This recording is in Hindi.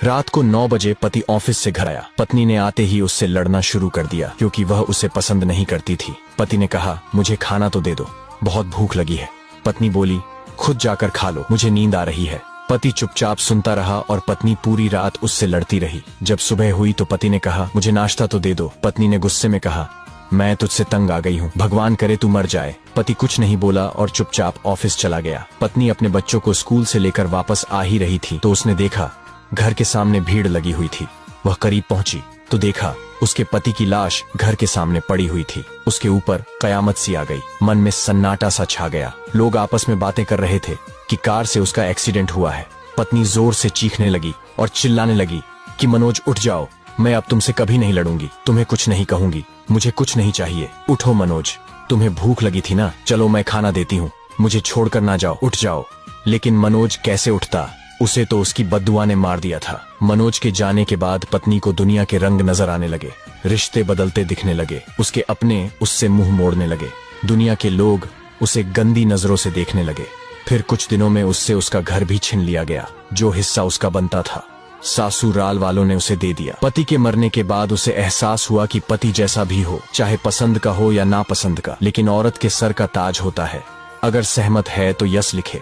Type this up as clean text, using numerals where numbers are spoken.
रात को 9 बजे पति ऑफिस से घर आया। पत्नी ने आते ही उससे लड़ना शुरू कर दिया क्योंकि वह उसे पसंद नहीं करती थी। पति ने कहा, मुझे खाना तो दे दो, बहुत भूख लगी है। पत्नी बोली, खुद जाकर खा लो, मुझे नींद आ रही है। पति चुपचाप सुनता रहा और पत्नी पूरी रात उससे लड़ती रही। जब सुबह हुई तो पति ने कहा, मुझे नाश्ता तो दे दो। पत्नी ने गुस्से में कहा, मैं तुझसे तंग आ गई हूँ, भगवान करे तू मर जाए। पति कुछ नहीं बोला और चुपचाप ऑफिस चला गया। पत्नी अपने बच्चों को स्कूल से लेकर वापस आ ही रही थी तो उसने देखा घर के सामने भीड़ लगी हुई थी। वह करीब पहुंची तो देखा उसके पति की लाश घर के सामने पड़ी हुई थी। उसके ऊपर कयामत सी आ गई। मन में सन्नाटा सा छा गया। लोग आपस में बातें कर रहे थे कि कार से उसका एक्सीडेंट हुआ है। पत्नी जोर से चीखने लगी और चिल्लाने लगी कि मनोज उठ जाओ, मैं अब तुमसे कभी नहीं लड़ूंगी, तुम्हें कुछ नहीं कहूंगी, मुझे कुछ नहीं चाहिए। उठो मनोज, तुम्हें भूख लगी थी ना, चलो मैं खाना देती हूँ, मुझे छोड़कर ना जाओ, उठ जाओ। लेकिन मनोज कैसे उठता, उसे तो उसकी बद्दुआ ने मार दिया था। मनोज के जाने के बाद पत्नी को दुनिया के रंग नजर आने लगे, रिश्ते बदलते दिखने लगे, उसके अपने उससे मुंह मोड़ने लगे, दुनिया के लोग उसे गंदी नजरों से देखने लगे। फिर कुछ दिनों में उससे उसका घर भी छीन लिया गया, जो हिस्सा उसका बनता था सासुराल वालों ने उसे दे दिया। पति के मरने के बाद उसे एहसास हुआ कि पति जैसा भी हो, चाहे पसंद का हो या नापसंद का, लेकिन औरत के सर का ताज होता है। अगर सहमत है तो यस लिखे।